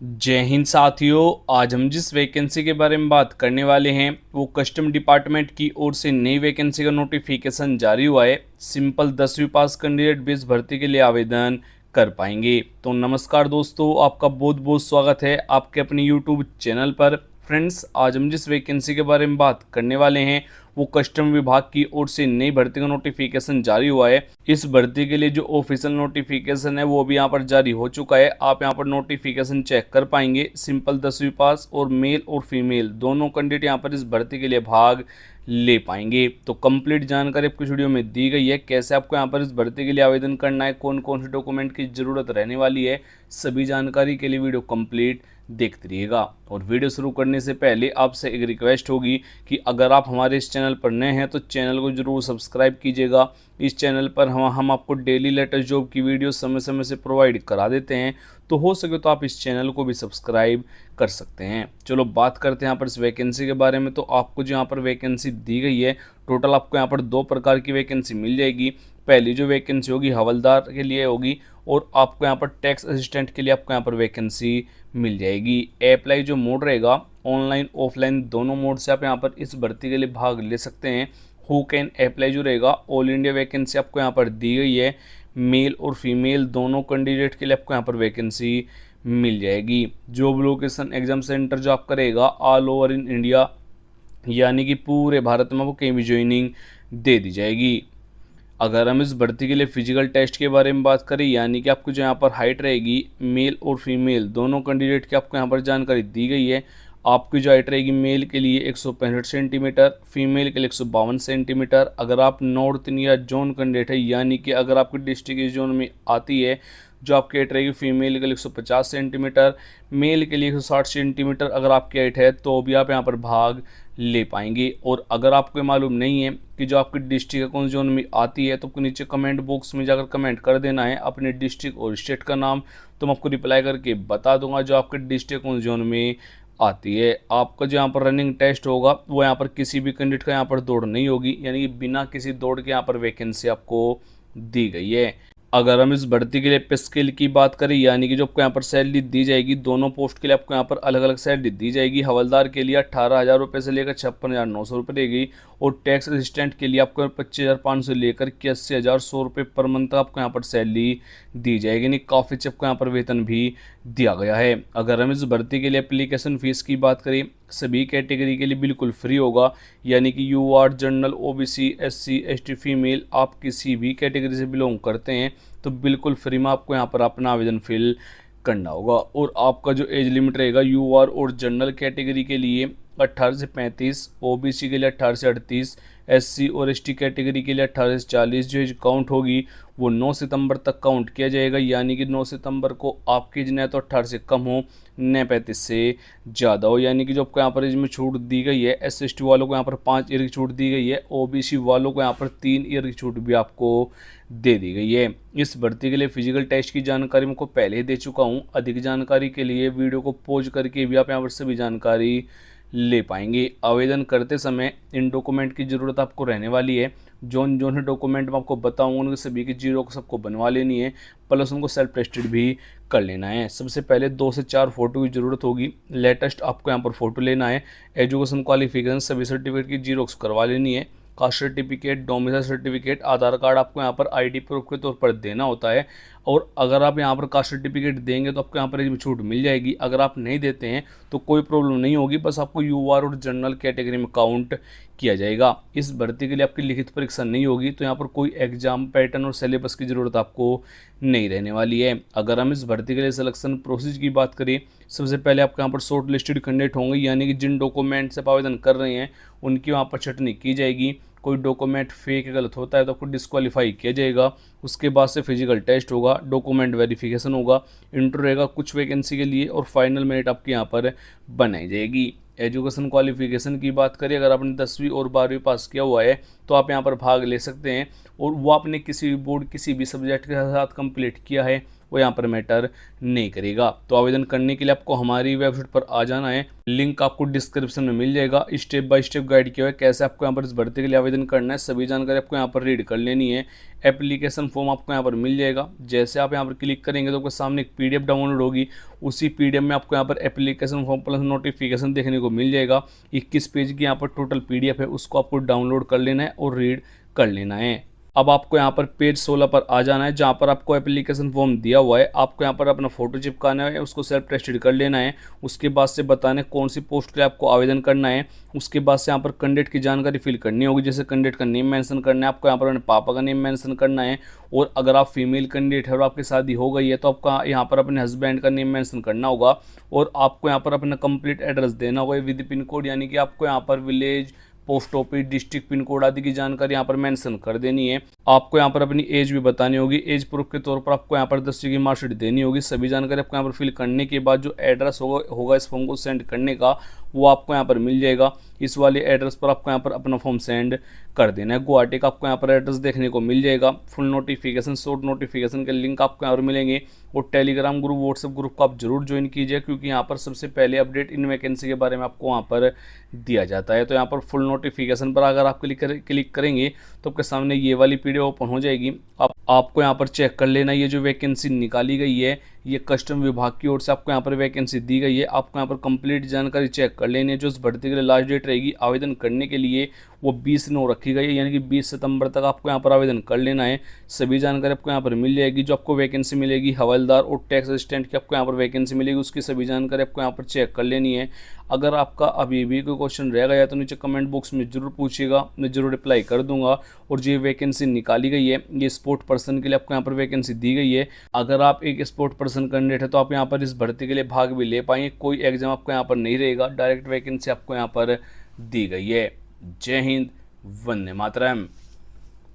जय हिंद साथियों। आज हम जिस वैकेंसी के बारे में बात करने वाले हैं वो कस्टम डिपार्टमेंट की ओर से नई वैकेंसी का नोटिफिकेशन जारी हुआ है। सिंपल 10वीं पास कैंडिडेट भी इस भर्ती के लिए आवेदन कर पाएंगे। तो नमस्कार दोस्तों, आपका बहुत बहुत स्वागत है आपके अपने यूट्यूब चैनल पर। फ्रेंड्स, आज हम जिस वैकेंसी के बारे में बात करने वाले हैं वो कस्टम विभाग की ओर से नई भर्ती का नोटिफिकेशन जारी हुआ है। इस भर्ती के लिए जो ऑफिशियल नोटिफिकेशन है वो भी यहाँ पर जारी हो चुका है। आप यहाँ पर नोटिफिकेशन चेक कर पाएंगे। सिंपल 10वीं पास और मेल और फीमेल दोनों कैंडिडेट यहाँ पर इस भर्ती के लिए भाग ले पाएंगे। तो कंप्लीट जानकारी आपको इस वीडियो में दी गई है। कैसे आपको यहाँ पर इस भर्ती के लिए आवेदन करना है, कौन कौन से डॉक्यूमेंट की ज़रूरत रहने वाली है, सभी जानकारी के लिए वीडियो कंप्लीट देखते रहिएगा। और वीडियो शुरू करने से पहले आपसे एक रिक्वेस्ट होगी कि अगर आप हमारे इस चैनल पर नए हैं तो चैनल को जरूर सब्सक्राइब कीजिएगा। इस चैनल पर हम आपको डेली लेटेस्ट जॉब की वीडियो समय समय से प्रोवाइड करा देते हैं, तो हो सके तो आप इस चैनल को भी सब्सक्राइब कर सकते हैं। चलो बात करते हैं यहाँ पर इस वैकेंसी के बारे में। तो आपको जो यहाँ पर वैकेंसी दी गई है, टोटल आपको यहाँ पर 2 प्रकार की वैकेंसी मिल जाएगी। पहली जो वैकेंसी होगी हवलदार के लिए होगी और आपको यहाँ पर टैक्स असिस्टेंट के लिए आपको यहाँ पर वैकेंसी मिल जाएगी। अप्लाई जो मोड रहेगा ऑनलाइन ऑफलाइन दोनों मोड से आप यहाँ पर इस भर्ती के लिए भाग ले सकते हैं। हु कैन अप्लाई जो रहेगा ऑल इंडिया वैकेंसी आपको यहाँ पर दी गई है। मेल और फीमेल दोनों कैंडिडेट के लिए आपको यहाँ पर वैकेंसी मिल जाएगी। जॉब लोकेशन एग्जाम सेंटर जो आपका रहेगा ऑल ओवर इन इंडिया, यानी कि पूरे भारत में आपको कहीं भी ज्वाइनिंग दे दी जाएगी। अगर हम इस भर्ती के लिए फिजिकल टेस्ट के बारे में बात करें, यानी कि आपको जो यहाँ पर हाइट रहेगी मेल और फीमेल दोनों कैंडिडेट की आपको यहाँ पर जानकारी दी गई है। आपकी जो हाइट रहेगी मेल के लिए 165 सेंटीमीटर, फीमेल के लिए 152 सेंटीमीटर। अगर आप नॉर्थ इंडिया जोन कैंडिडेट है, यानी कि अगर आपकी डिस्ट्रिक्ट इस जोन में आती है, जो आपकी हाइट रहेगी फीमेल के लिए 150 सेंटीमीटर, मेल के लिए 160 सेंटीमीटर अगर आपकी हाइट है तो भी आप यहाँ पर भाग ले पाएंगे। और अगर आपको मालूम नहीं है कि जो आपकी डिस्ट्रिक्ट कौन जोन में आती है तो आपको नीचे कमेंट बॉक्स में जाकर कमेंट कर देना है अपने डिस्ट्रिक्ट और स्टेट का नाम, तो मैं आपको रिप्लाई करके बता दूंगा जो आपके डिस्ट्रिक्ट कौन जोन में आती है। आपका जो यहाँ पर रनिंग टेस्ट होगा वो यहाँ पर किसी भी कैंडिडेट का यहाँ पर दौड़ नहीं होगी, यानी कि बिना किसी दौड़ के यहाँ पर वैकेंसी आपको दी गई है। अगर हम इस भर्ती के लिए पे स्केल की बात करें, यानी कि जो आपको यहाँ पर सैलरी दी जाएगी दोनों पोस्ट के लिए आपको यहाँ पर अलग अलग सैलरी दी जाएगी। हवलदार के लिए 18,000 रुपये से लेकर 56,900 रुपये रहेगी और टैक्स असिस्टेंट के लिए आपको 25,500 से लेकर 81,100 रुपये पर मंथ आपको यहाँ पर सैलरी दी जाएगी। यानी काफ़ी अच्छे आपको यहाँ पर वेतन भी दिया गया है। अगर हम इस भर्ती के लिए एप्लीकेशन फ़ीस की बात करें, सभी कैटेगरी के लिए बिल्कुल फ्री होगा, यानी कि you are general OBC SC ST female आप किसी भी कैटेगरी से बिलोंग करते हैं तो बिल्कुल फ्री में आपको यहाँ पर अपना आवेदन फिल करना होगा। और आपका जो एज लिमिट रहेगा यू आर और जनरल कैटेगरी के लिए 18 से 35, ओबीसी के लिए 18 से 38, एससी और एसटी कैटेगरी के लिए 18 से 40। जो एज काउंट होगी वो 9 सितंबर तक काउंट किया जाएगा, यानी कि 9 सितंबर को आपकी एज न तो 18 से कम हो न 35 से ज़्यादा हो। यानी कि जो आपको यहाँ पर एज में छूट दी गई है, SC/ST वालों को यहाँ पर 5 ईयर की छूट दी गई है, ओबीसी वालों को यहाँ पर 3 ईयर की छूट भी आपको दे दी गई है। इस भर्ती के लिए फिजिकल टेस्ट की जानकारी मैं को पहले ही दे चुका हूँ। अधिक जानकारी के लिए वीडियो को पॉज करके भी आप यहाँ पर सभी जानकारी ले पाएंगे। आवेदन करते समय इन डॉक्यूमेंट की ज़रूरत आपको रहने वाली है। जोन जोन डॉक्यूमेंट मैं आपको बताऊंगा उनके सभी की जीरोक्स सबको बनवा लेनी है, प्लस उनको सेल्फ टेस्टेड भी कर लेना है। सबसे पहले 2 से 4 फोटो की ज़रूरत होगी। लेटेस्ट आपको यहाँ पर फ़ोटो लेना है। एजुकेशन क्वालिफिकेशन सभी सर्टिफिकेट की जीरोक्स करवा लेनी है। कास्ट सर्टिफिकेट, डोमिसाइल सर्टिफिकेट, आधार कार्ड आपको यहाँ पर आईडी प्रूफ के तौर पर देना होता है। और अगर आप यहाँ पर कास्ट सर्टिफिकेट देंगे तो आपको यहाँ पर इसमें छूट मिल जाएगी। अगर आप नहीं देते हैं तो कोई प्रॉब्लम नहीं होगी, बस आपको यूआर और जनरल कैटेगरी में काउंट किया जाएगा। इस भर्ती के लिए आपकी लिखित परीक्षा नहीं होगी, तो यहाँ पर कोई एग्जाम पैटर्न और सिलेबस की ज़रूरत आपको नहीं रहने वाली है। अगर हम इस भर्ती के लिए सिलेक्शन प्रोसेस की बात करें, सबसे पहले आपके यहाँ पर शॉर्ट लिस्टेड कैंडिडेट होंगे, यानी कि जिन डॉक्यूमेंट से आप आवेदन कर रहे हैं उनकी वहाँ पर छटनी की जाएगी। कोई डॉक्यूमेंट फेक गलत होता है तो आपको डिस्क्वालीफाई किया जाएगा। उसके बाद से फिजिकल टेस्ट होगा, डॉक्यूमेंट वेरिफिकेशन होगा, इंटरव्यू रहेगा कुछ वैकेंसी के लिए और फाइनल मेरिट आपके यहाँ पर बनाई जाएगी। एजुकेशन क्वालिफिकेशन की बात करें, अगर आपने 10वीं और 12वीं पास किया हुआ है तो आप यहाँ पर भाग ले सकते हैं। और वो आपने किसी भी बोर्ड किसी भी सब्जेक्ट के साथ कंप्लीट किया है वो यहाँ पर मैटर नहीं करेगा। तो आवेदन करने के लिए आपको हमारी वेबसाइट पर आ जाना है, लिंक आपको डिस्क्रिप्शन में मिल जाएगा। स्टेप बाय स्टेप गाइड किया हुआ है कैसे आपको यहाँ पर इस भर्ती के लिए आवेदन करना है, सभी जानकारी आपको यहाँ पर रीड कर लेनी है। एप्लीकेशन फॉर्म आपको यहाँ पर मिल जाएगा। जैसे आप यहाँ पर क्लिक करेंगे तो आपके सामने एक पीडीएफ डाउनलोड होगी, उसी पीडीएफ में आपको यहाँ पर एप्लीकेशन फॉर्म प्लस नोटिफिकेशन देखने को मिल जाएगा। 21 पेज की यहाँ पर टोटल पीडीएफ है, उसको आपको डाउनलोड कर लेना है और रीड कर लेना है। अब आपको यहाँ पर पेज 16 पर आ जाना है, जहाँ पर आपको एप्लीकेशन फॉर्म दिया हुआ है। आपको यहाँ पर अपना फोटो चिपकाना है, उसको सेल्फ टेस्टेड कर लेना है। उसके बाद से बताना है कौन सी पोस्ट के लिए आपको आवेदन करना है। उसके बाद से यहाँ पर कैंडिडेट की जानकारी फिल करनी होगी, जैसे कैंडिडेट का नेम मेंशन करना है, आपको यहाँ पर अपने पापा का नेम मेंशन करना है। और अगर आप फीमेल कैंडिडेट है और आपकी शादी हो गई है तो आपका यहाँ पर अपने हस्बैंड का नेम मेंशन करना होगा। और आपको यहाँ पर अपना कंप्लीट एड्रेस देना होगा विद पिन कोड, यानी कि आपको यहाँ पर village, post office, district pin code आदि की जानकारी यहाँ पर मेंशन कर देनी है। आपको यहाँ पर अपनी एज भी बतानी होगी। एज प्रूफ के तौर पर आपको यहाँ पर 10वीं की मार्कशीट देनी होगी। सभी जानकारी आपको यहाँ पर फिल करने के बाद जो एड्रेस होगा इस फॉर्म को सेंड करने का, वो आपको यहाँ पर मिल जाएगा। इस वाले एड्रेस पर आपको यहाँ पर अपना फॉर्म सेंड कर देना है। गुवाहाटी का आपको यहाँ पर एड्रेस देखने को मिल जाएगा। फुल नोटिफिकेशन, शॉर्ट नोटिफिकेशन के लिंक आपको यहाँ पर मिलेंगे। और टेलीग्राम ग्रुप, व्हाट्सएप ग्रुप को आप जरूर ज्वाइन कीजिए, क्योंकि यहाँ पर सबसे पहले अपडेट इन वैकेंसी के बारे में आपको वहाँ पर दिया जाता है। तो यहाँ पर फुल नोटिफिकेशन पर अगर आप क्लिक करेंगे तो आपके सामने ये वाली पीडीएफ ओपन हो जाएगी। आपको यहाँ पर चेक कर लेना, ये जो वैकेंसी निकाली गई है ये कस्टम विभाग की ओर से आपको यहाँ पर वैकेंसी दी गई है। आपको यहाँ पर कंप्लीट जानकारी चेक कर लेनी है। जो इस भर्ती के लिए लास्ट डेट रहेगी आवेदन करने के लिए वो 20/9 रखी गई है, यानी कि 20 सितंबर तक आपको यहाँ पर आवेदन कर लेना है। सभी जानकारी आपको यहाँ पर मिल जाएगी। जो आपको वैकेंसी मिलेगी हवलदार और टैक्स असिस्टेंट की आपको यहाँ पर वैकेंसी मिलेगी, उसकी सभी जानकारी आपको यहाँ पर चेक कर लेनी है। अगर आपका अभी भी कोई क्वेश्चन रह गया तो नीचे कमेंट बॉक्स में जरूर पूछिएगा, मैं जरूर रिप्लाई कर दूंगा। और जो वैकेंसी निकाली गई है ये स्पोर्ट पर्सन के लिए आपको यहाँ पर वैकेंसी दी गई है। अगर आप एक स्पोर्ट पर्सन कैंडिडेट है तो आप यहाँ पर इस भर्ती के लिए भाग भी ले पाएंगे। कोई एग्जाम आपको यहाँ पर नहीं रहेगा, डायरेक्ट वैकेंसी आपको यहाँ पर दी गई है। जय हिंद, वंदे मातरम।